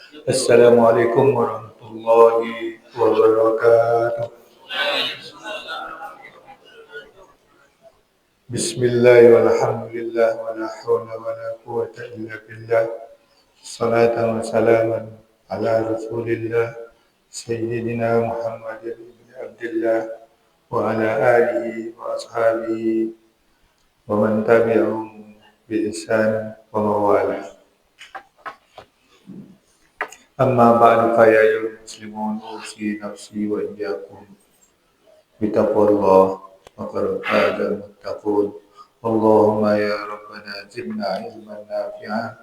Assalamualaikum warahmatullahi wabarakatuh. Bismillah walhamdulillah wa la hawla wa la quwwata illa billah. Salatan wa salaman ala rasulillah Sayyidina Muhammad ibn Abdullah wa ala alihi wa ashabihi wa man tabi'ahum bi ihsan wa mawala. Amma ba'du fa ya ayyuhal muslimun usi nafsi wa iyyakum bitaqwallah wa qad fazal muttaqun. Allahumma ya rabbana zidna ilman nafi'an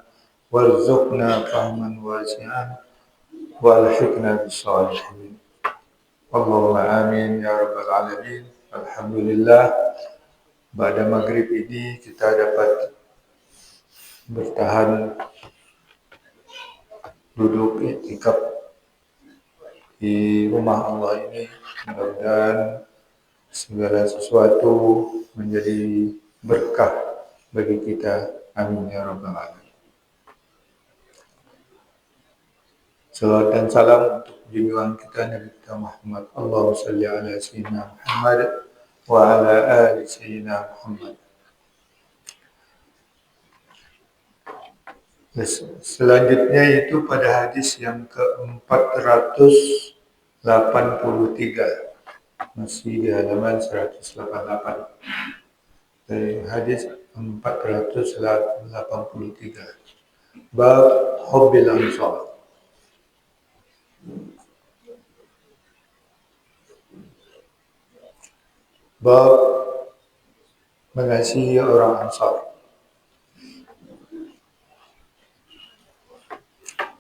warzuqna fahman wasi'an wa alhiqna bis salihin. Allahumma amin ya rabbal alamin. Alhamdulillah, pada maghrib ini kita dapat bertahan duduk iktikaf di rumah Allah ini. Mudah-mudahan segala sesuatu menjadi berkah bagi kita. Amin ya rabbal alamin. Salawat dan salam untuk junjungan kita Nabi kita Muhammad. Allahumma salli ala sayyidina Muhammad wa ala ali sayyidina Muhammad. Selanjutnya itu pada hadis yang ke-483, masih di halaman 188. Dari hadis 483, bab hubbil ansar. Bab mengasihi orang Ansar.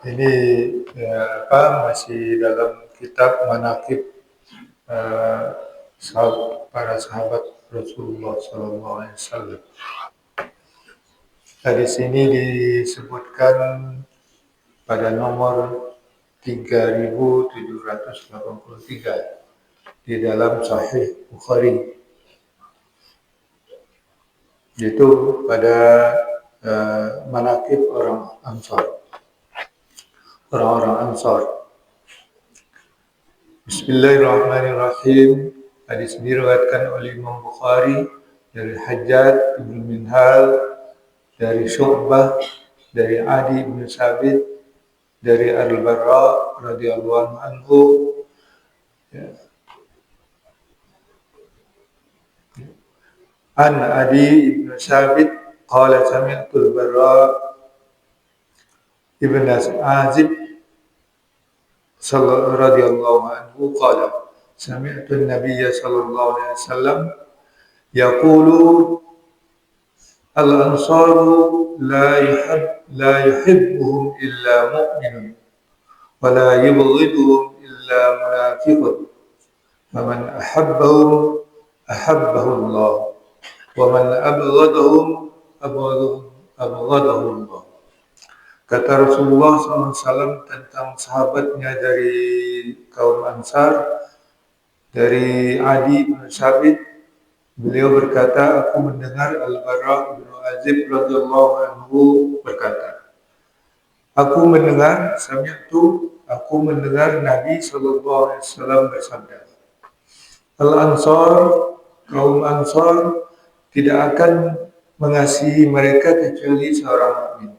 Ini masih dalam kitab manaqib para sahabat Rasulullah SAW. Hadis ini disebutkan pada nomor 3783 di dalam Sahih Bukhari. Itu pada manaqib orang Ansar. Orang-orang Ansar. Bismillahirrahmanirrahim. Hadis diriwayatkan oleh Imam Bukhari dari Hajjaj bin Minhal, dari Syu'bah, dari Adi bin Sabit, dari Al-Barra radhiyallahu anhu. An Adi bin Sabit qala sami'tu Al-Barra ibn Azib radhiyallahu anhu qala sami'tu an-nabiy sallallahu alaihi wasallam yaqulu al-ansaru la yuhibbuhum illa mu'minun wa la yubghiduhum illa munafiqun faman ahabbahum ahabbahu Allah wa man abghadahum abghadahu Allah. Kata Rasulullah SAW tentang sahabatnya dari kaum Ansar, dari Adi bin Sabit, beliau berkata, aku mendengar Al-Bara bin Azib radhiyallahu anhu berkata, aku mendengar Nabi SAW bersabda, Al-Ansar, kaum Ansar tidak akan mengasihi mereka kecuali seorang mukmin.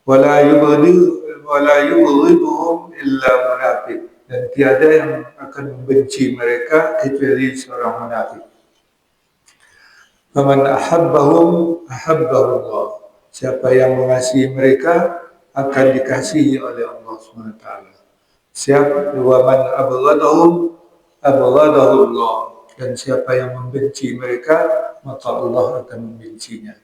Wala yubghiduhum illa munafiq, dan tiada yang akan membenci mereka kecuali seorang munafik. Faman ahabbahum ahabbahu Allah, siapa yang mengasihi mereka akan dikasihi oleh Allah SWT. Siapa wa man abghadahum abghadahu Allah, dan siapa yang membenci mereka maka Allah akan membencinya.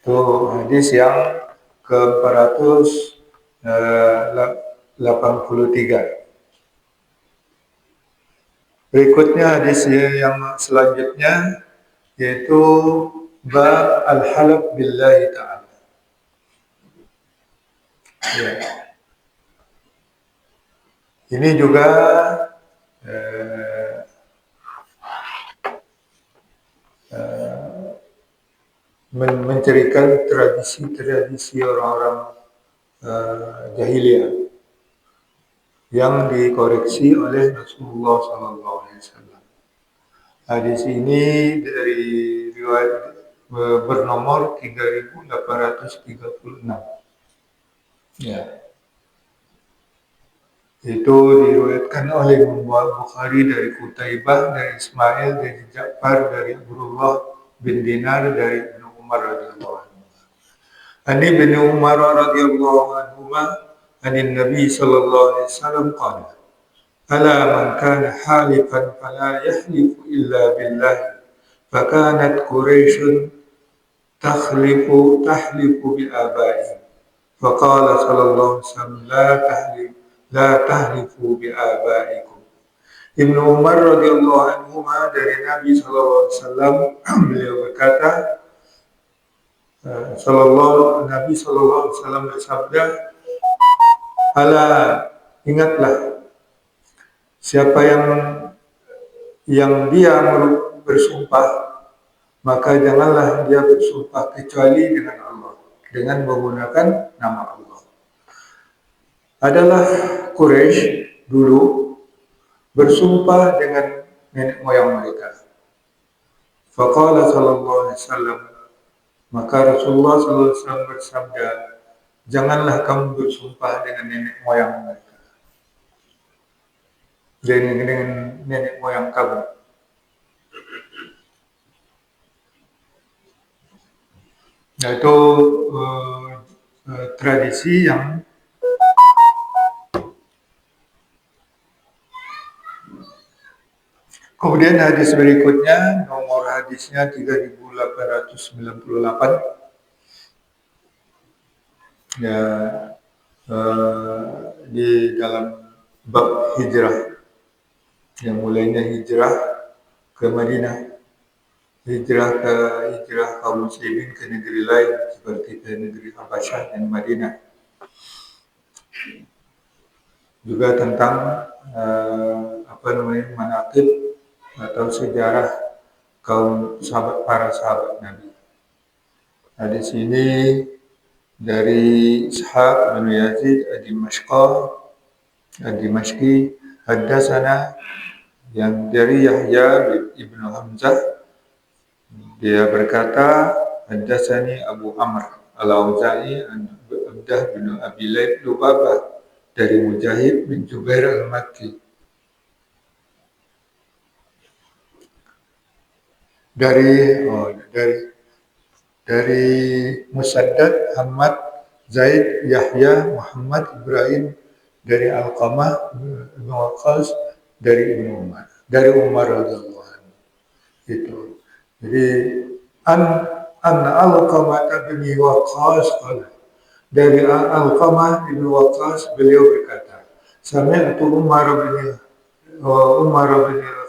Itu hadis yang ke-483. Berikutnya hadis yang selanjutnya yaitu bab al-halaf billahi ta'ala. Ya. Ini juga menceritakan tradisi-tradisi orang-orang jahiliyah yang dikoreksi oleh Rasulullah SAW. Hadis ini dari riwayat bernomor 3836. Ya, itu diriwayatkan oleh Imam Bukhari dari Qutaibah, dari Ismail, dari Ja'far, dari Abdullah bin Dinar, dari Ibnu Umar radhiyallahu anhu. Ani bin Umar radhiyallahu anhu, anin Nabi sallallahu alaihi wasallam qala: "Ala man kana halifan fala yahlifu illa billah, fakanat Quraisyun tahlifu bi abaihi." Faqala sallallahu alaihi wasallam: la tahlifu bi abaikum. Ibnu Umar radhiyallahu anhu dari Nabi sallallahu alaihi wasallam beliau berkata, Nabi sallallahu alaihi wasallam bersabda, "Ala, ingatlah, siapa yang dia bersumpah, maka janganlah dia bersumpah kecuali dengan Allah, dengan menggunakan nama Allah." Adalah Quraisy dulu bersumpah dengan nenek moyang mereka. Faqala sallallahu alaihi wasallam, maka Rasulullah sallallahu alaihi wasallam bersabda, janganlah kamu bersumpah dengan nenek moyang mereka, dengan nenek moyang kamu. Yaitu tradisi yang kemudian hadis berikutnya, nomor hadisnya 3898. Ya, di dalam bab hijrah, yang mulainya hijrah ke Madinah, hijrah kaum muslimin ke negeri lain seperti ke negeri Habasyah dan Madinah. Juga tentang manaqib atau sejarah para sahabat Nabi. Hadis ini dari Ishaq bin Yazid ad-Dimashqi, haddatsana, yang dari Yahya ibnu Hamzah, dia berkata, haddatsani Abu Amr al-Auza'i an Abdah bin Abi Lubabah, dari Mujahid bin Jubair al-Makki, dari Musaddad, Ahmad, Zaid, Yahya, Muhammad, Ibrahim, dari Alqamah bin Waqqas, dari Ibnu Umar, dari Umar radhiyallahu anhu. Itu. Jadi anna Alqamah bin Waqqas qala, dari Alqamah bin Waqqas beliau berkata, sami'tu Umar bin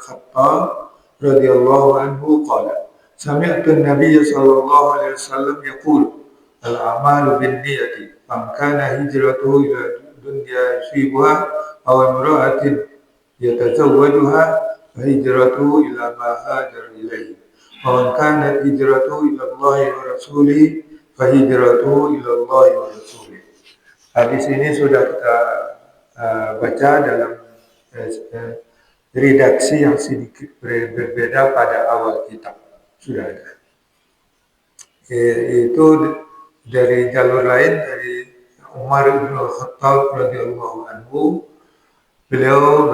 Khattab radhiyallahu anhu qala, sami'tu an-nabiy sallallahu alaihi wasallam yaqul, al-a'malu bin-niyyati, man kana hijratuhu ila dunya yusibuha aw imra'atin yatazawwajuha fa hijratuhu ila ma hajara ilayhi, wa man kanat hijratuhu ila Allah wa rasulihi fa hijratuhu ila Allah wa rasulihi. Hadis ini sudah kita baca dalam redaksi yang sedikit berbeda pada awal kitab, sudah ada. Itu dari jalur lain, dari Umar bin Khattab radhiyallahu anhu, beliau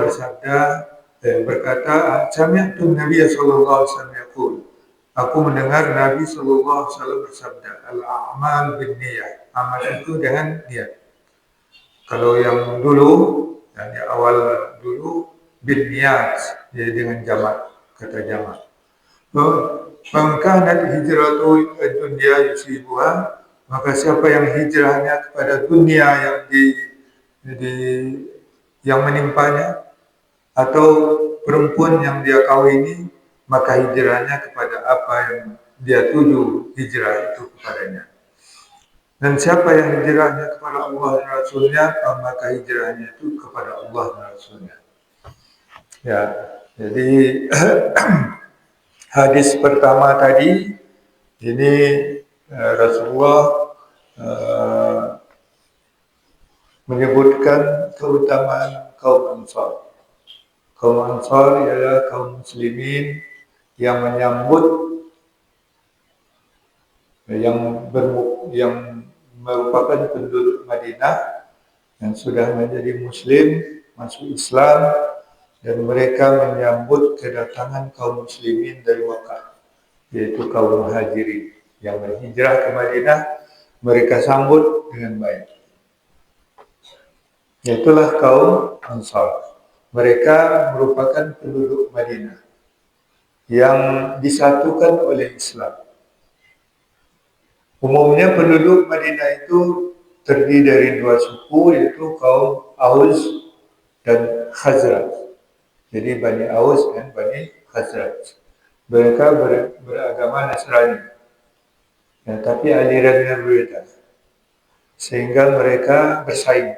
berkata, sami'tu Nabi sallallahu alaihi wasallam yaqul, aku mendengar Nabi sallallahu alaihi wasallam bersabda, al-a'mal binniyah, amal itu dengan niat. Kalau yang dulu, yang di awal dulu, binniyat, jadi dengan jamak, kata jamak. Man kanat hijratuhu ila dunya yusibuha, maka siapa yang hijrahnya kepada dunia yang menimpanya, atau perempuan yang dia kawini, maka hijrahnya kepada apa yang dia tuju hijrah itu kepadanya. Dan siapa yang hijrahnya kepada Allah dan Rasulnya, maka hijrahnya itu kepada Allah dan Rasulnya. Ya, jadi hadis pertama tadi ini Rasulullah menyebutkan keutamaan kaum Ansar. Kaum Ansar ialah kaum muslimin yang menyambut yang merupakan penduduk Madinah yang sudah menjadi muslim, masuk Islam, dan mereka menyambut kedatangan kaum muslimin dari Makkah, yaitu kaum muhajirin yang berhijrah ke Madinah. Mereka sambut dengan baik. Yaitulah kaum Ansar. Mereka merupakan penduduk Madinah yang disatukan oleh Islam. Umumnya penduduk Madinah itu terdiri dari dua suku, yaitu kaum Aus dan Khazraj. Jadi Bani Aus dan Bani Khazraj. Mereka beragama Nasrani, ya, tapi alirannya berbeda. Sehingga mereka bersaing.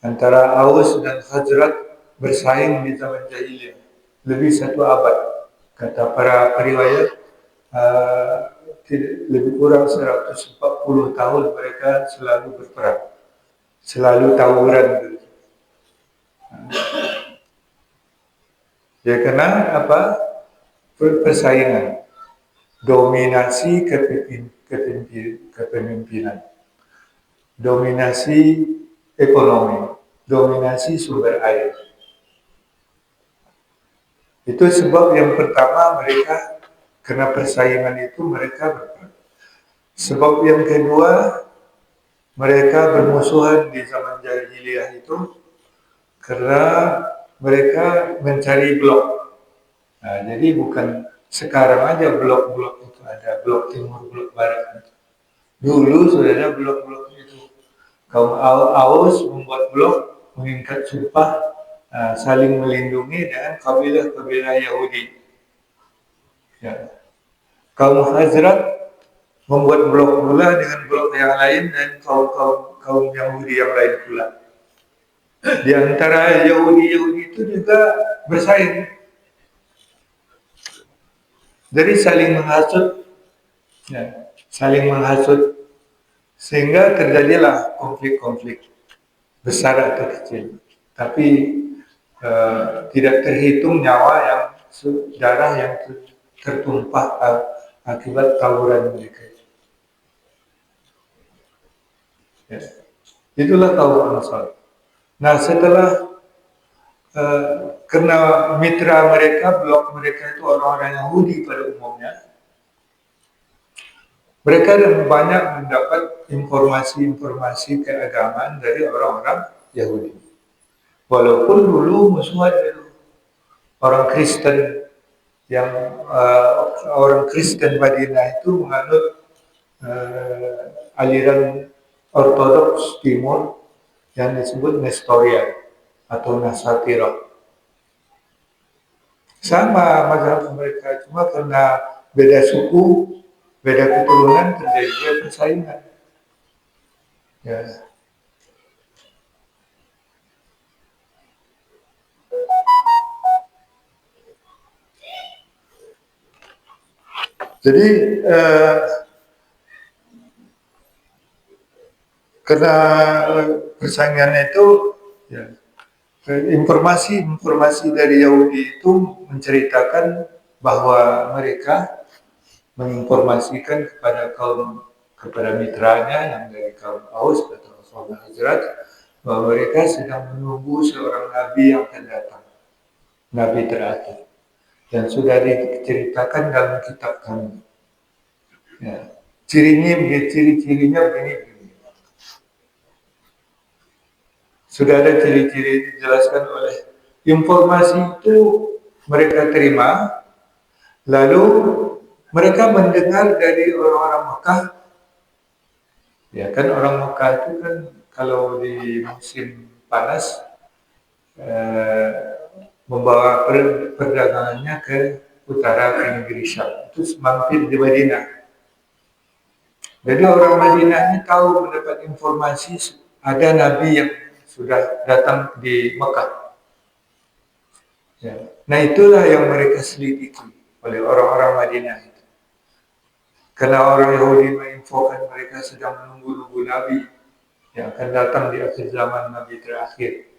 Antara Aus dan Khazraj bersaing di zaman jahiliyah. Lebih 1 abad. Kata para periwayat, lebih kurang 140 tahun mereka selalu berperang. Selalu tawuran. Ya, karena apa? Persaingan. Dominasi kepemimpinan. Dominasi ekonomi. Dominasi sumber air. Itu sebab yang pertama mereka, karena persaingan itu mereka berperang. Sebab yang kedua, mereka bermusuhan di zaman jahiliyah itu karena mereka mencari blok. Nah, jadi bukan sekarang aja blok-blok itu ada, blok timur, blok barat. Dulu sudah ada blok-blok itu. Kaum Aus membuat blok, mengikat sumpah, saling melindungi dengan kabilah-kabilah Yahudi. Ya. Kaum Khazraj membuat blok pula dengan blok yang lain dan kaum Yahudi yang lain pula. Di antara Yahudi itu juga bersaing. Jadi saling menghasut, ya, sehingga terjadilah konflik-konflik besar atau kecil. Tapi tidak terhitung nyawa yang darah yang tertumpah akibat tawuran mereka. Ya. Itulah kaum Ansar. Nah, setelah karena mitra mereka, blok mereka itu orang-orang Yahudi pada umumnya, mereka banyak mendapat informasi-informasi keagamaan dari orang-orang Yahudi. Walaupun dulu musuhan itu orang Kristen, yang orang Kristen Madinah itu menganut aliran Ortodoks Timur yang disebut Nestorian atau Nasatirah. Sama mazhab mereka, cuma karena beda suku, beda keturunan, terjadi persaingan. Ya. Jadi karena persaingan itu, ya, informasi dari Yahudi itu menceritakan bahwa mereka menginformasikan kepada mitranya yang dari kaum Aus atau kaum Khazraj bahwa mereka sedang menunggu seorang nabi yang akan datang, nabi terakhir, dan sudah diceritakan dalam kitab kami. Ya. Ciri-cirinya begini. Sudah ada ciri-ciri dijelaskan oleh informasi itu mereka terima, lalu mereka mendengar dari orang-orang Mekah. Ya kan, orang Mekah itu kan kalau di musim panas membawa perdagangannya ke utara, ke negeri Syam, itu mampir di Madinah. Jadi orang Madinah ini tahu, mendapat informasi ada Nabi yang sudah datang di Mekah. Ya. Nah, itulah yang mereka selidiki oleh orang-orang Madinah itu. Karena orang Yahudi menginfokan mereka sedang menunggu Nabi yang akan datang di akhir zaman Nabi terakhir.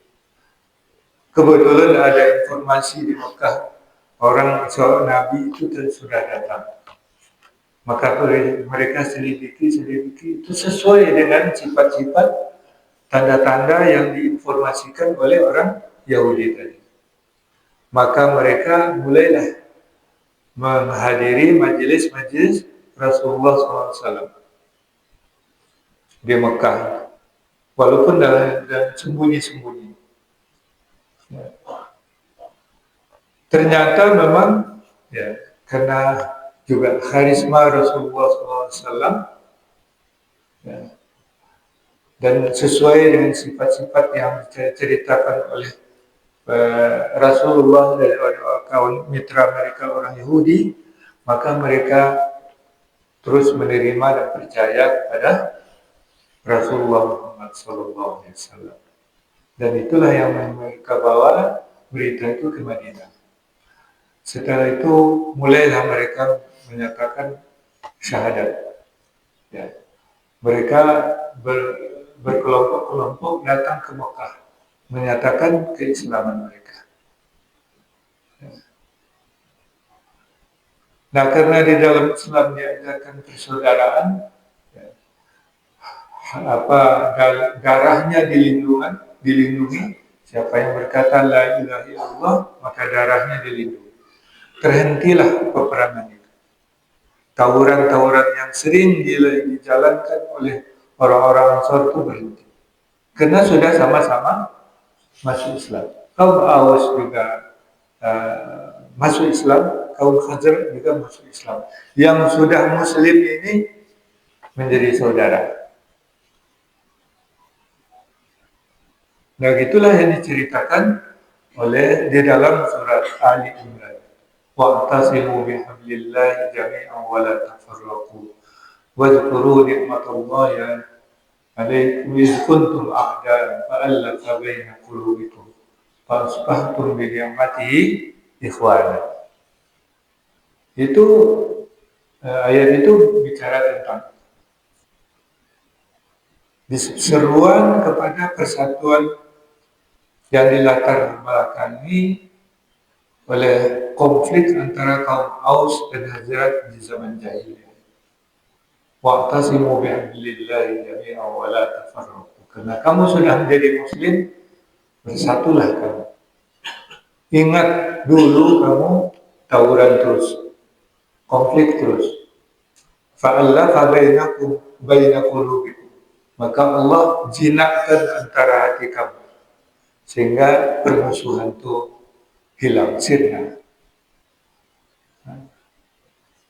Kebetulan ada informasi di Mekah, orang seorang Nabi itu sudah datang. Maka mereka selidiki itu sesuai dengan sifat-sifat tanda-tanda yang diinformasikan oleh orang Yahudi tadi. Maka mereka mulailah menghadiri majelis-majelis Rasulullah SAW di Mekah, walaupun dalam sembunyi-sembunyi. Ternyata memang ya, karena juga karisma Rasulullah SAW ya, dan sesuai dengan sifat-sifat yang diceritakan oleh Rasulullah dari kawan mitra mereka orang Yahudi, maka mereka terus menerima dan percaya kepada Rasulullah Muhammad SAW. Dan itulah yang mereka bawa berita itu ke Madinah. Setelah itu mulailah mereka menyatakan syahadat. Ya. Mereka berkelompok-kelompok datang ke Mekah menyatakan keislaman mereka. Ya. Nah, karena di dalam Islam diajarkan persaudaraan, ya, darahnya dilindungi. Siapa yang berkata la ilaha illallah, maka darahnya dilindungi. Terhentilah peperangan itu. Tawuran-tawuran yang sering dijalankan oleh orang-orang Ansar itu berhenti. Karena sudah sama-sama masuk Islam. Kaum Aus juga masuk Islam, kaum Khazraj juga masuk Islam. Yang sudah Muslim ini menjadi saudara. Nah, itulah yang diceritakan oleh di dalam surat Ali Imran. Wa'tasimu bihablillahi jami'an wa la tafarraqu wadhkuru ni'matallahi alaikum iz kuntum a'daan fa'alafa baina qulubikum fa asbahtum bi ni'matihi ikhwana. Itu ayat itu bicara tentang seruan kepada persatuan yang dilatar belakangi oleh konflik antara kaum Aus dan Khazraj di zaman jahiliyah. Wa'tasimu bihablillahi jami'an wa la tafarraqu. Karena kamu sudah menjadi muslim, bersatulah kamu. Ingat dulu kamu tawuran terus, konflik terus. Fa'allafa baina qulubikum. Maka Allah jinakkan antara hati kamu sehingga permusuhan itu hilang, sirna.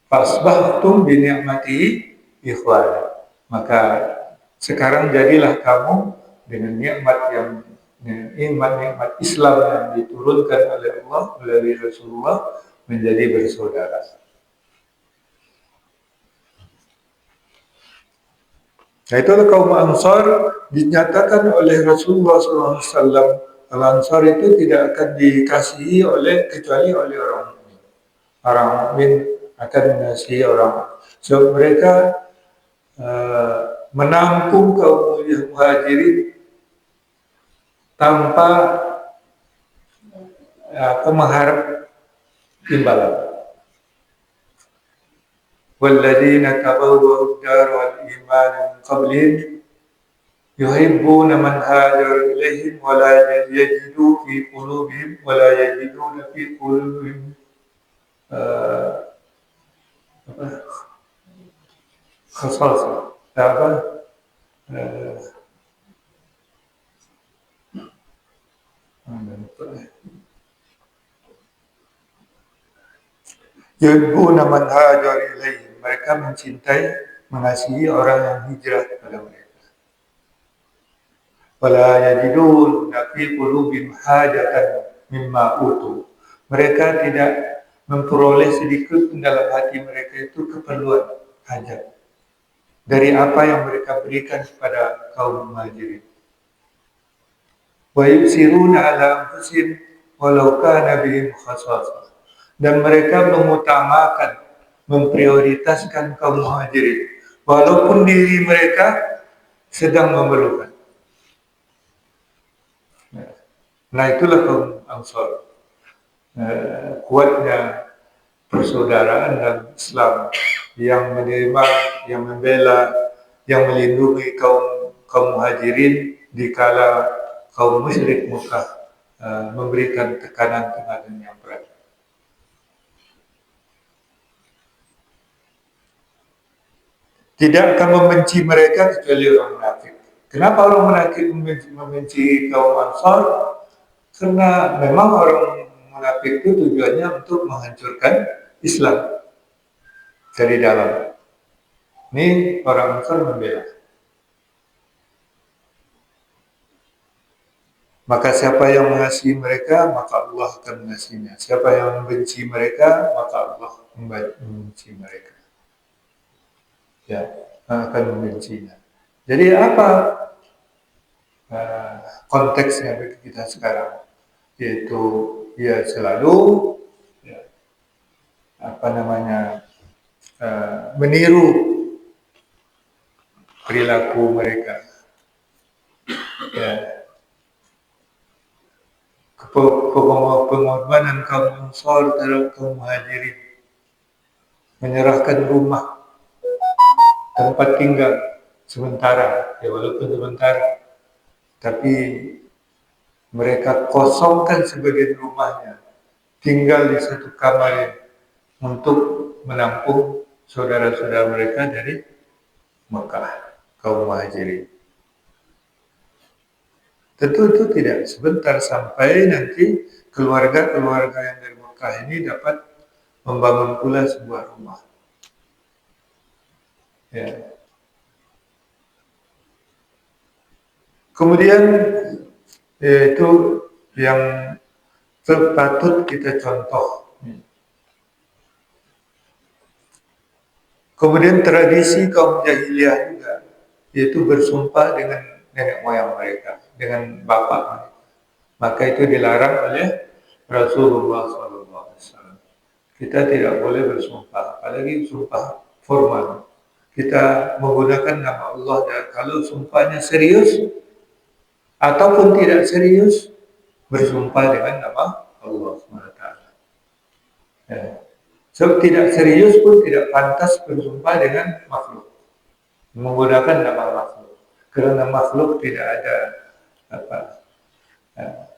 Fasbahtum bi ni'matihi ikhwana. Maka sekarang jadilah kamu dengan nikmat Islam yang diturunkan oleh Allah melalui Rasulullah menjadi bersaudara. Nah, itulah kaum Ansar dinyatakan oleh Rasulullah SAW. Al-Ansar itu tidak akan dikasihi kecuali oleh orang mukmin. Orang mukmin akan mengasihi orang. So mereka menampung kaum muhajirin tanpa mengharap imbalan. Walladzina tabawwa'u ad-dar wal iman min qablihim yuhibbuna man hajara ilaihim wa la yajidu fi qulubihim wa la yajiduna fi qulubihim khasasa. Yuhibbuna man hajara ilaihim. Mereka mencintai, mengasihi orang yang hijrah kepada mereka. Wala yajiduna fi qulubihim hajatan mimma utu. Mereka tidak memperoleh sedikit dalam hati mereka itu keperluan, hajat dari apa yang mereka berikan kepada kaum muhajirin. Wa yusiruna ala anfusihim walau kana bihim khasasah. Dan mereka mengutamakan, memprioritaskan kaum muhajirin walaupun diri mereka sedang memerlukan. Nah itulah kaum Ansor. Kuatnya persaudaraan dalam Islam yang menerima, yang membela, yang melindungi kaum kaum muhajirin dikala kaum musyrik Mekah memberikan tekanan-tekanan yang berat. Tidak akan membenci mereka kecuali orang munafik. Kenapa orang munafik membenci kaum Ansar? Karena memang orang munafik itu tujuannya untuk menghancurkan Islam dari dalam. Ini orang Ansar membela. Maka siapa yang mengasihi mereka, maka Allah akan mengasihinya. Siapa yang membenci mereka, maka Allah membenci mereka. Ya, akan membencinya. Jadi apa konteksnya bagi kita sekarang? Yaitu ya selalu ya, meniru perilaku mereka. Ya, pengorbanan kaum Ansar terhadap kaum Muhajirin, menyerahkan rumah, tempat tinggal sementara, ya walaupun sementara, tapi mereka kosongkan sebagian rumahnya, tinggal di satu kamar untuk menampung saudara-saudara mereka dari Mekah, kaum Muhajirin. Tentu itu tidak sebentar, sampai nanti keluarga-keluarga yang dari Mekah ini dapat membangun pula sebuah rumah. Ya. Kemudian yaitu yang patut kita contoh. Kemudian tradisi kaum jahiliyah juga, yaitu bersumpah dengan nenek moyang mereka, dengan bapak mereka. Maka itu dilarang oleh Rasulullah SAW. Kita tidak boleh bersumpah, apalagi sumpah formal. Kita menggunakan nama Allah, dan kalau sumpahnya serius ataupun tidak serius, bersumpah dengan nama Allah SWT. Ya. So, tidak serius pun tidak pantas bersumpah dengan makhluk, menggunakan nama makhluk, karena makhluk tidak ada apa. Ya.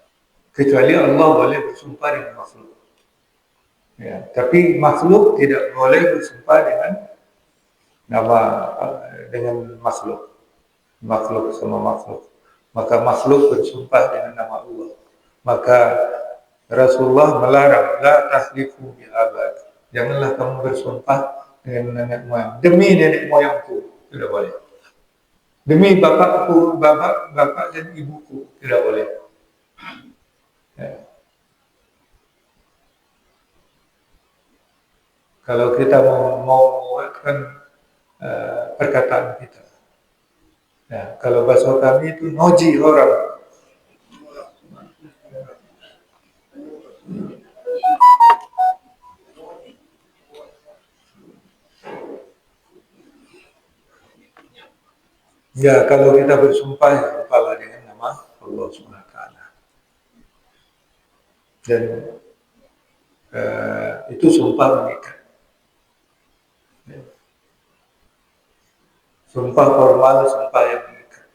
Kecuali Allah boleh bersumpah dengan makhluk. Ya, tapi makhluk tidak boleh bersumpah dengan nama dengan makhluk sama makhluk. Maka makhluk bersumpah dengan nama Allah. Maka Rasulullah melarang, la tahlifu bil abad. Janganlah kamu bersumpah dengan nenek moyang. Demi nenek moyangku, tidak boleh. Demi bapakku, bapak dan ibuku, tidak boleh. Ya. Kalau kita mau menguatkan perkataan kita, ya, kalau bahasa kami itu noji orang. Ya, kalau kita bersumpah, ya bersumpahlah dengan nama Allah SWT. Dan itu sumpah mengikat. Ya. Sumpah formal, sumpah yang mengikat.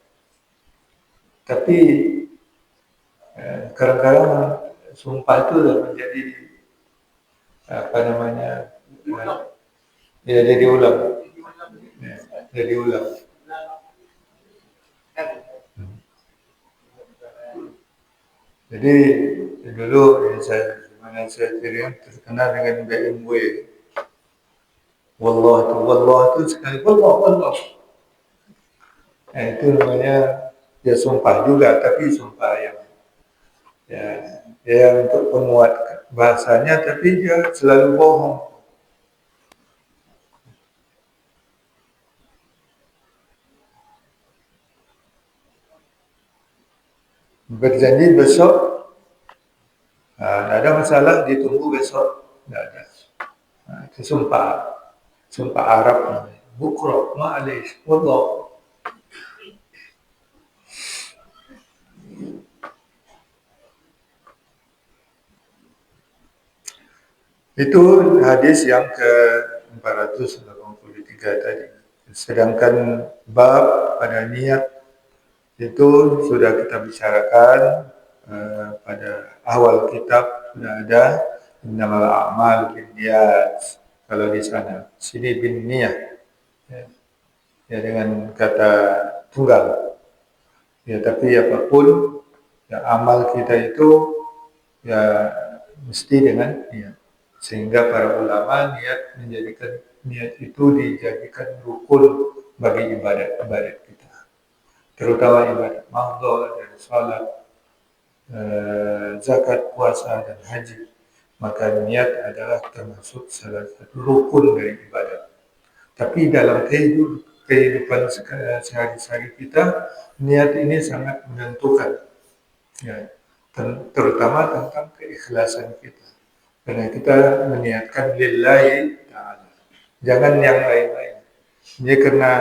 Tapi kadang-kadang sumpah itu sudah menjadi ya jadi ulang. Ya, jadi ulang. Jadi dulu saya terkenal dengan BMW. Wallah itu sekali wallah. Itu namanya ya sumpah juga, tapi sumpah yang untuk penguat bahasanya, tapi dia selalu bohong. Berjanji besok, tidak ada masalah, ditunggu besok, tidak ada. Itu sumpah Arab, bukro, ma'alish, wallah. Itu hadis yang ke-483 tadi. Sedangkan bab pada niat itu sudah kita bicarakan pada awal kitab, sudah ada innamal a'mal binniyat. Kalau di sana, sini bin niyah, ya, ya dengan kata tunggal. Ya, tapi apapun ya amal kita itu ya mesti dengan niat. Sehingga para ulama niat itu dijadikan rukun bagi ibadat-ibadat kita. Terutama ibadat mahdhah dan salat, zakat, puasa dan haji. Maka niat adalah termasuk salah satu rukun dari ibadat. Tapi dalam kehidupan sehari-hari kita, niat ini sangat menentukan, ya, terutama tentang keikhlasan kita. Karena kita meniatkan lillahi ta'ala. Jangan yang lain-lain. Ini karena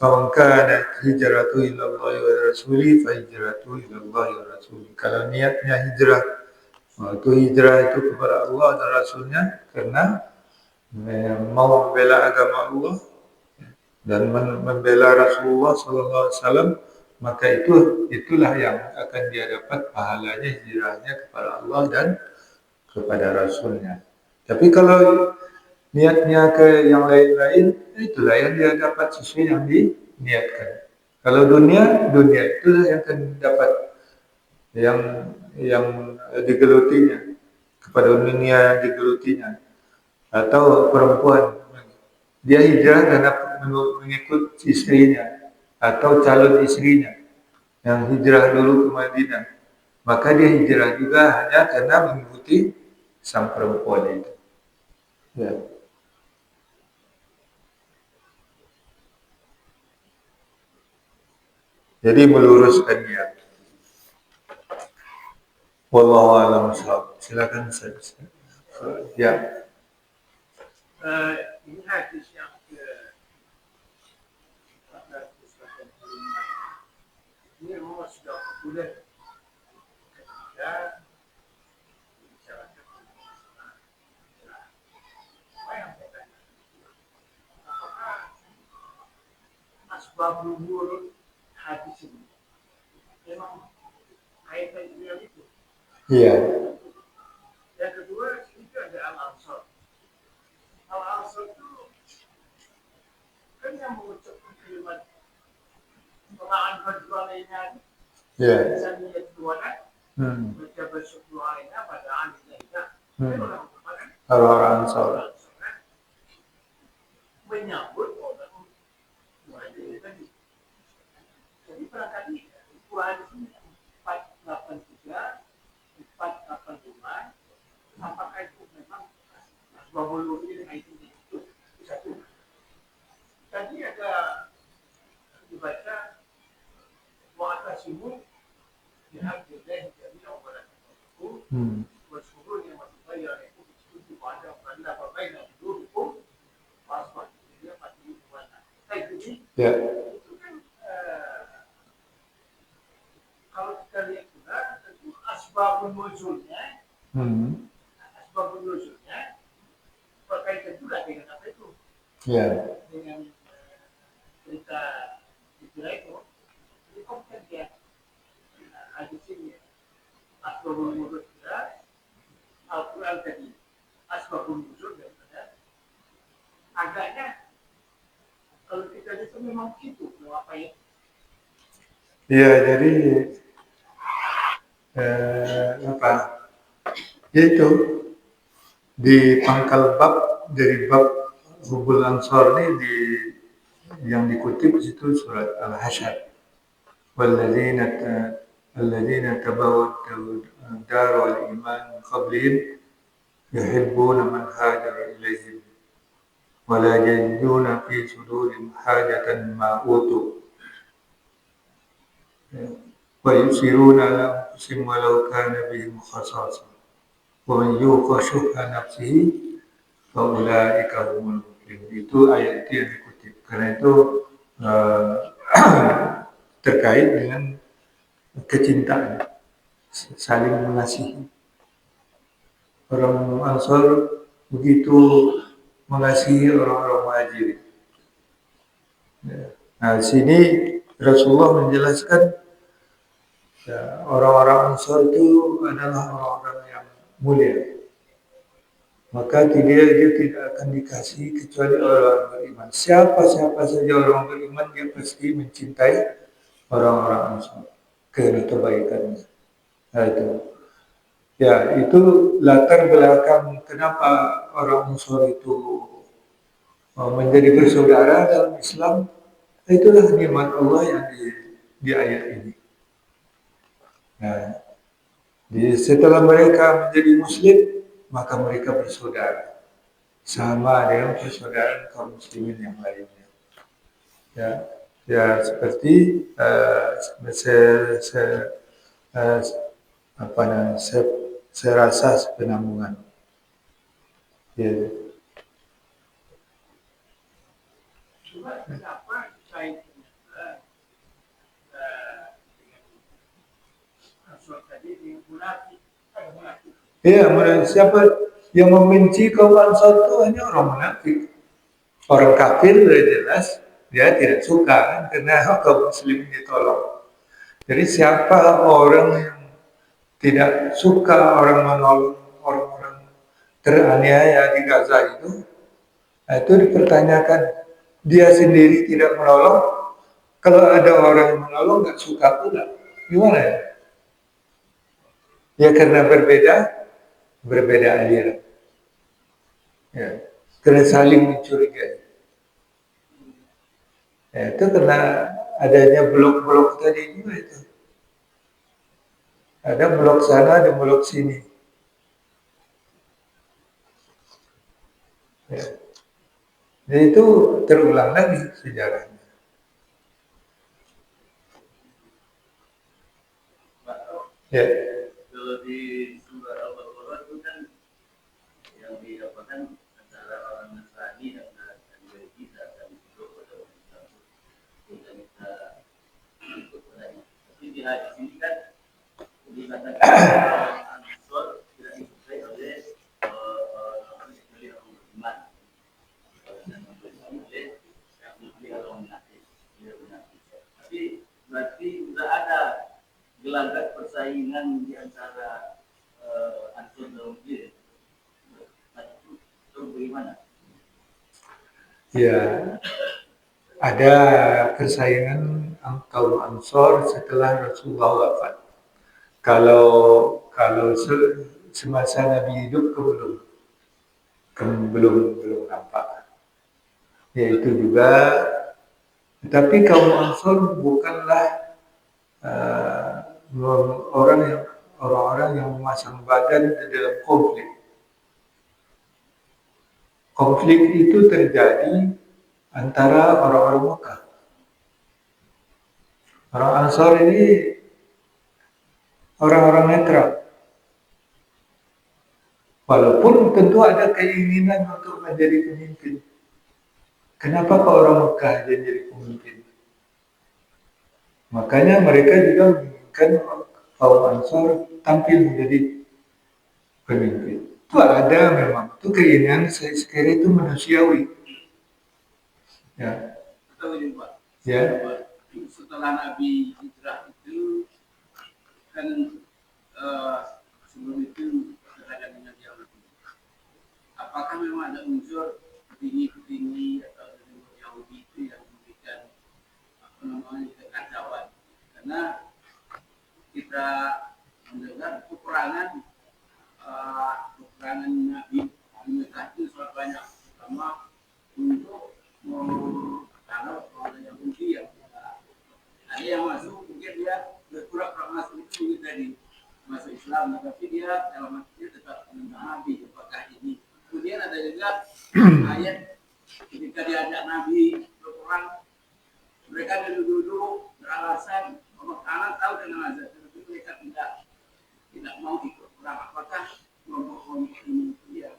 faman kanat hijratu ila Allah wa rasuli fa hijratu ila Allah wa rasuli. Kalau niatnya hijrah, itu hijrah itu kepada Allah dan Rasulnya karena mau membela agama Allah dan membela Rasulullah Sallallahu Alaihi Wasallam, maka itulah yang akan dia dapat pahalanya hijrahnya kepada Allah dan kepada Rasulnya. Tapi kalau niatnya ke yang lain-lain, itulah yang dia dapat sesuai yang diniatkan. Kalau dunia itulah yang akan dapat yang digelutinya, kepada dunia digelutinya. Atau perempuan, dia hijrah karena mengikut istrinya atau calon istrinya yang hijrah dulu ke Madinah, maka dia hijrah juga hanya karena mengikuti sang perempuan itu. Ya. Jadi meluruskan niat. Wallahu a'lam bishawab. Silakan saya. Ya. Ini hadis yang ke 485 ini memang sudah populer ketika dibicarakan apa yang berkaitan apakah asbabul wurud hadis ini memang kaitan dengan itu. Iya. Yang kedua itu ada al-ansar. Al-ansar itu kan yang mengucapkan kalimat pengaan berjualainya. Iya. Misalnya dua kan, baca bersyukurainya pada anilainya. Orang-orang Ansar. Menyambut orang muhajir tadi. Jadi barangkali Quran ini 483, 485, apakah itu memang asbabul wurud dengan itu satu. Tadi ada dibaca wa'tasimu bihablillahi jami'an wa la tafarraqu waskuru ni'matallahi alaikum kuntum a'da'an fa'alafa baina qulubikum wa asbahtum bi ni'matihi ikhwana. Ya. Itu kan kalau kita lihat juga tentu asbabun nuzulnya berkaitan juga dengan apa itu? Ya. Dengan cerita hijrah itu. Jadi kan dia ada sini asbabun nuzul kita Al-Quran tadi asbabun nuzul daripada agaknya kalau kita lihat memang begitu apa ya? Iya, jadi apa? Yaitu di pangkal bab dari bab Hubul Ansor ini yang dikutip itu surat Al-Hasyr. Walladzina tabawwa'u ad-dar wal iman min qablihim yuhibbuna man hajara ilaihim wa la yajiduna fi sudurihim hajatan mimma utu wa yusiruna ala anfusihim walau kana bihim khasasah wa man yuqa shuhha nafsihi fa ulaika humul muflihun. Itu ayat itu yang dikutip. Karena itu terkait dengan kecintaan, saling mengasihi. orang Ansor begitu mengasihi orang-orang Muhajirin. Ya. Nah, sini Rasulullah menjelaskan ya, orang-orang Ansor itu adalah orang-orang yang mulia. Maka dia tidak akan dikasih kecuali orang beriman. Siapa saja orang beriman dia pasti mencintai orang-orang Ansor karena kebaikannya. Nah, itu. Ya, itu latar belakang kenapa orang Ansor itu menjadi bersaudara dalam Islam. Itulah nikmat Allah yang di ayat ini. Nah, setelah mereka menjadi Muslim, maka mereka bersaudara sama dengan persaudaraan kaum muslimin yang lainnya. Ya, ya seperti se, se, uh, apa namanya, serasa sepenanggungan. Ya. Cuma kenapa kaitnya dengan Rasul tadi dengan munafik? Ada munafik. Ya, siapa yang membenci kaum Ansar itu hanya orang munafik. Orang kafir sudah jelas dia tidak suka kan, karena kaum muslimin ditolong. Jadi siapa orang yang tidak suka orang menolong orang-orang teraniaya di Gaza itu dipertanyakan. Dia sendiri tidak menolong, kalau ada orang yang menolong nggak suka pula, gimana ya? Ya karena berbeda aliran. Ya, karena saling mencurigai. Ya, itu karena adanya blok-blok tadi juga itu. Ada blok sana, ada blok sini. Ya. Jadi itu terulang lagi sejarahnya. Ya. Kalau di surah Al-Baqarah itu kan yang didapatkan antara orang Nasrani dan dari kita dan itu pada orang Islam kita ikut padanya. Tapi di hadis ini kan dikatakan Ansor tidak dikuasai oleh orang beriman dan oleh orang munafik. Tapi berarti sudah ada gelagat persaingan di antara Ansor dan Muhajirin. Itu bagaimana? Ya, ada persaingan kaum Ansor setelah Rasulullah wafat. Kalau semasa Nabi hidup belum nampak. Yaitu juga, tetapi kaum Ansor bukanlah orang-orang yang memasang badan di dalam konflik. Konflik itu terjadi antara orang-orang Mekah. Orang Ansor ini orang-orang netral. Walaupun tentu ada keinginan untuk menjadi pemimpin. Kenapa kok orang Mekah jadi pemimpin? Makanya mereka juga menginginkan kaum Ansor tampil menjadi pemimpin. Itu ada memang. Itu keinginan sekiranya itu manusiawi. Ya. Betul ini Pak. Ya. Setelah Nabi hijrah itu kan sebelum itu terhadap Nabi Allah. Apakah memang ada unsur petinggi atau Yahudi itu yang memberikan kekacauan? Karena kita mendengar peperangan Nabi Mekah itu sangat banyak, terutama untuk kalau orang Yahudi yang ada yang masuk mungkin dia berpura-pura masuk itu mungkin dari masuk Islam, tapi dia dalam hatinya tetap menentang Nabi. Apakah ini? Kemudian ada juga ayat ketika diajak Nabi berperang, mereka duduk beralasan karena tahu dengan azab, tapi mereka tidak mau ikut perang. Apakah kelompok ini dia?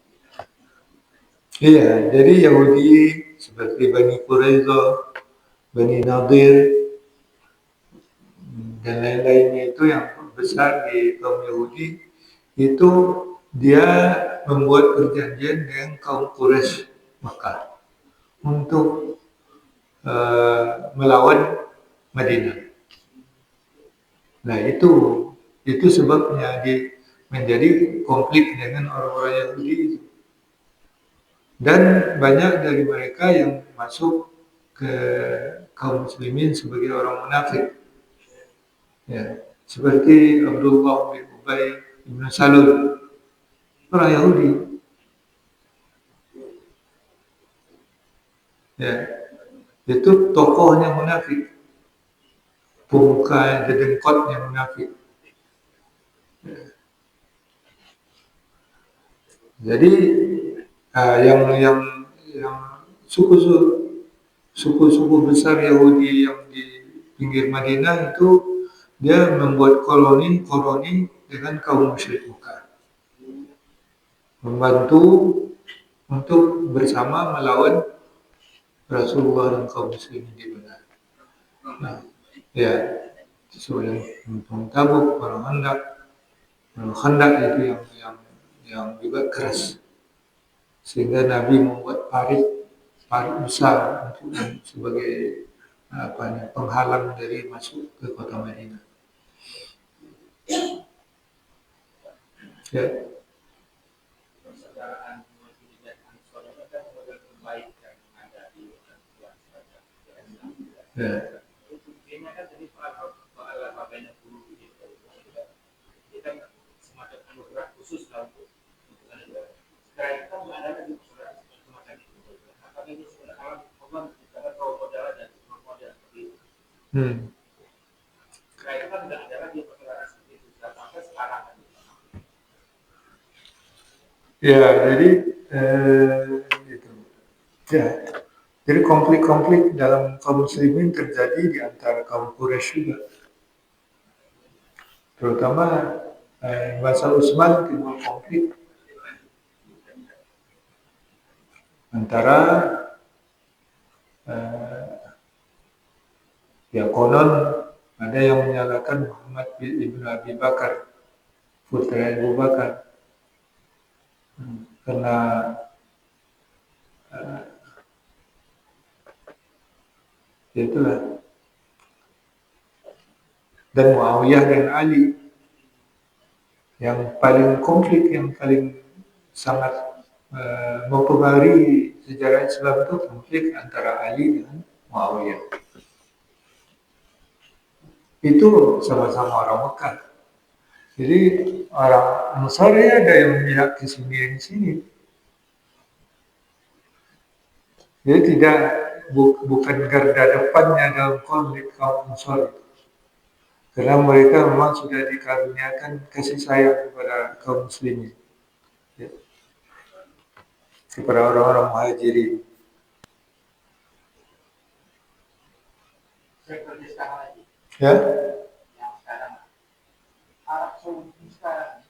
Iya, jadi Yahudi seperti Bani Quraidah, Bani Nadir, dan lain-lainnya itu yang besar di kaum Yahudi itu dia membuat perjanjian dengan kaum Quraisy Makkah untuk melawan Madinah. Nah itu sebabnya dia menjadi konflik dengan orang-orang Yahudi. Dan banyak dari mereka yang masuk ke kaum muslimin sebagai orang munafik. Ya, seperti Abdullah bin Ubay bin Salul, orang Yahudi. Ya, itu tokohnya munafik, pemuka dedengkotnya munafik. Jadi yang suku-suku besar Yahudi yang di pinggir Madinah itu dia membuat koloni dengan kaum musyrik Mekah, membantu untuk bersama melawan Rasulullah dan kaum muslimin di Madinah. Nah, ya sesuai dengan Tabuk, Perang Khandaq itu yang juga keras, sehingga Nabi membuat parit besar untuk sebagai penghalang dari masuk ke kota Madinah. Ya. Persaudaraan Muhammad dan Ansor itu kan model terbaik yang ada di Ya. itu intinya kan jadi soal apa banyak guru gitu. Kita semacam anugerah khusus lah untuk anugerah. Sekarang kita nggak ada lagi semacam itu. Apakah ini sudah alam Allah kita tahu modal dan model seperti itu. Sekarang itu kan nggak ada lagi persaudaraan seperti itu sampai sekarang. Ya, jadi itu. Ya, jadi konflik-konflik dalam kaum muslimin terjadi di antara kaum Quraisy juga. Terutama masa Utsman timbul konflik antara ya konon ada yang menyalahkan Muhammad bin Abi Bakar, putra Abu Bakar, karena itulah, dan Muawiyah dan Ali yang paling konflik, yang paling sangat mempengaruhi sejarah Islam itu konflik antara Ali dengan Muawiyah. Itu sama-sama orang Mekah. Jadi orang Ansar ada yang memihak ke sini dan sini. Jadi bukan garda depannya dalam konflik kaum Ansar. Karena mereka memang sudah dikaruniakan kasih sayang kepada kaum muslimin, ya, kepada orang-orang muhajirin. Seperti sekarang lagi. Ya. Yang sekarang Arab Saudi sekarang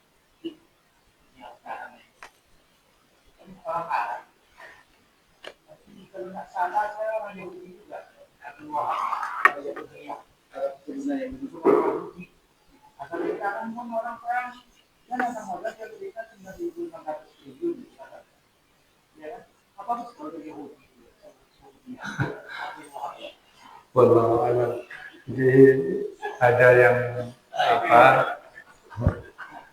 yang sekarang ini orang Arab. Tapi kalau nggak salah saya orang Yahudi juga. Tapi orang Yahudi yang sebenarnya itu orang Yahudi. Asal sekarang pun orang perang dan orang modal yang berikan 9.600 triliun. Ya, apa betul Yahudi? Wallahu a'lam. Jadi ada yang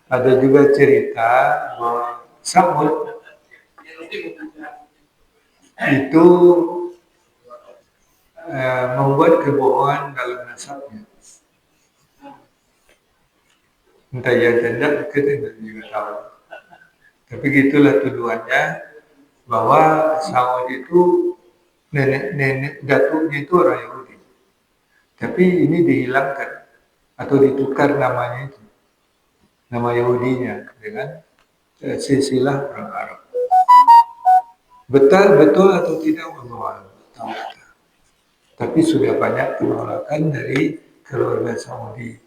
ada juga cerita bahwa Samud itu membuat kebohongan dalam nasabnya. Entah ya tidak, kita juga tahu. Tapi gitulah tuduhannya, bahwa Samud itu nenek datuknya itu orang Yahudi. Tapi ini dihilangkan atau ditukar namanya itu, nama Yahudinya dengan silsilah orang Arab. Betul atau tidak Allah tahu. Tapi sudah banyak penolakan dari keluarga Saudi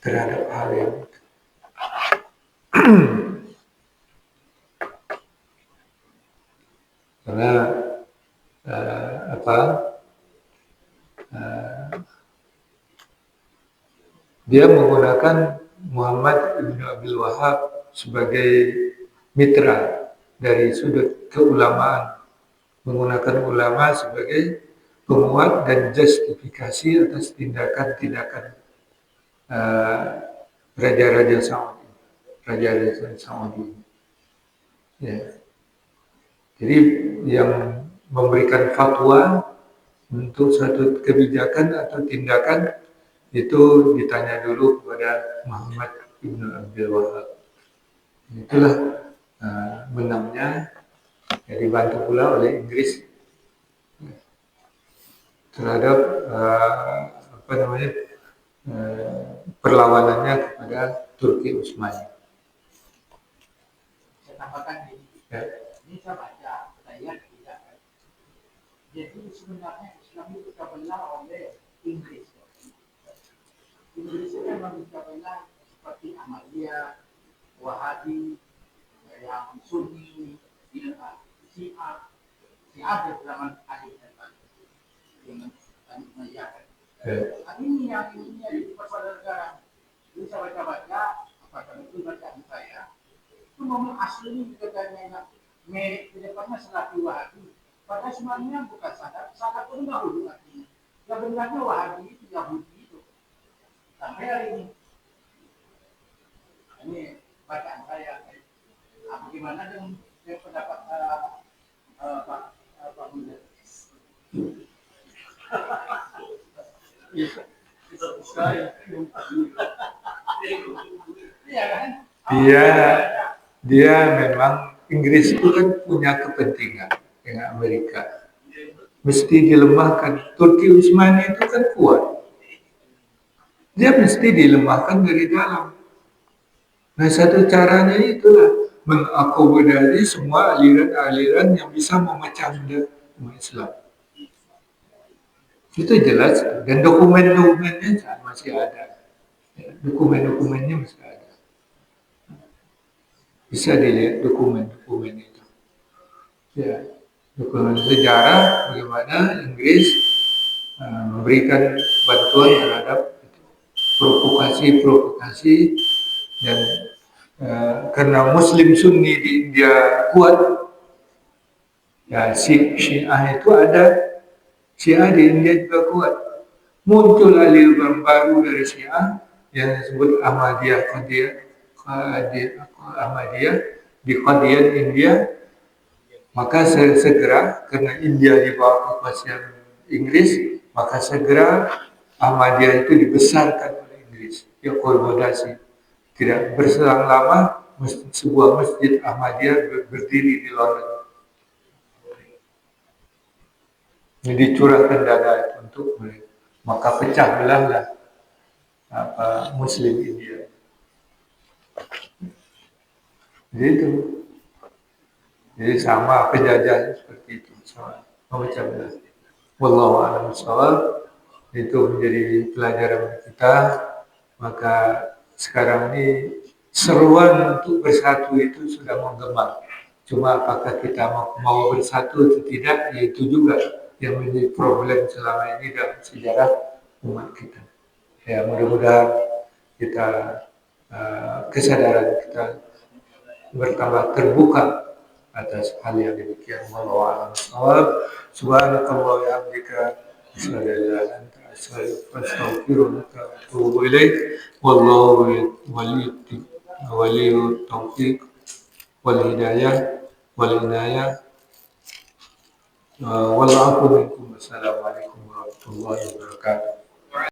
terhadap hal yang itu. Karena dia menggunakan Muhammad bin Abdul Wahab sebagai mitra dari sudut keulamaan, menggunakan ulama sebagai penguat dan justifikasi atas tindakan-tindakan raja-raja Saudi, raja-raja Saudi. Ya. Jadi yang memberikan fatwa untuk satu kebijakan atau tindakan itu ditanya dulu kepada Muhammad Ibn Abdul Wahab. Itulah menangnya, ya, dibantu pula oleh Inggris terhadap perlawanannya kepada Turki Utsmani. Saya tambahkan ini. Ya. Ini saya baca, saya tidak. Jadi sebenarnya Islam itu terbelah oleh Inggris. Inggris itu memang terbelah seperti Ahmadiyah, Wahabi, yang Sunni, Syiah di zaman Ali dengan mengiyakan. Ini yang di persoalan sekarang. Jadi saya baca-baca, apakah itu bacaan saya, itu ngomong asli katanya merek ke depannya Salafi Wahabi. Padahal sebenarnya bukan sadar, sadar itu dahulu artinya. Yang benarnya Wahabi itu Yahudi itu. Sampai hari ini. Ini bacaan saya. Bagaimana dengan pendapat Pak Bunda? Dia memang Inggris itu kan punya kepentingan dengan Amerika. Mesti dilemahkan. Turki Utsmani itu kan kuat. Dia mesti dilemahkan dari dalam. Nah, satu caranya itulah mengakomodasi semua aliran-aliran yang bisa memecah belah umat Islam. Itu jelas, dan dokumen-dokumennya masih ada. Dokumen-dokumennya masih ada. Bisa dilihat dokumen-dokumen itu. Ya, dokumen sejarah bagaimana Inggris memberikan bantuan terhadap provokasi dan karena Muslim Sunni di India kuat, ya Syiah itu ada, Syiah di India juga kuat. Muncul aliran baru dari Syiah yang disebut Ahmadiyah di Qadian India. Maka segera karena India di bawah kekuasaan Inggris, maka segera Ahmadiyah itu dibesarkan oleh Inggris, diakomodasi. Tidak berselang lama sebuah masjid Ahmadiyah berdiri di London. Ini dicurahkan dana untuk mereka. Maka pecah belahlah Muslim India. Jadi itu. Jadi sama penjajah seperti itu, sama memecah belah. Wallahu a'lam bishawab. Itu menjadi pelajaran bagi kita. Maka sekarang ini seruan untuk bersatu itu sudah menggema. Cuma apakah kita mau bersatu atau tidak, itu juga yang menjadi problem selama ini dalam sejarah umat kita. Ya, mudah-mudahan kita kesadaran kita bertambah terbuka atas hal yang demikian. Wallahu a'lam bishawab. Subhanakallah wa bihamdika asyhadu an la ilaha illa anta astaghfiruka wa atubu ilaik. Wallahu waliyut taufiq wal hidayah wal inayah. Wallahu a'lam. Wassalamualaikum warahmatullahi wabarakatuh.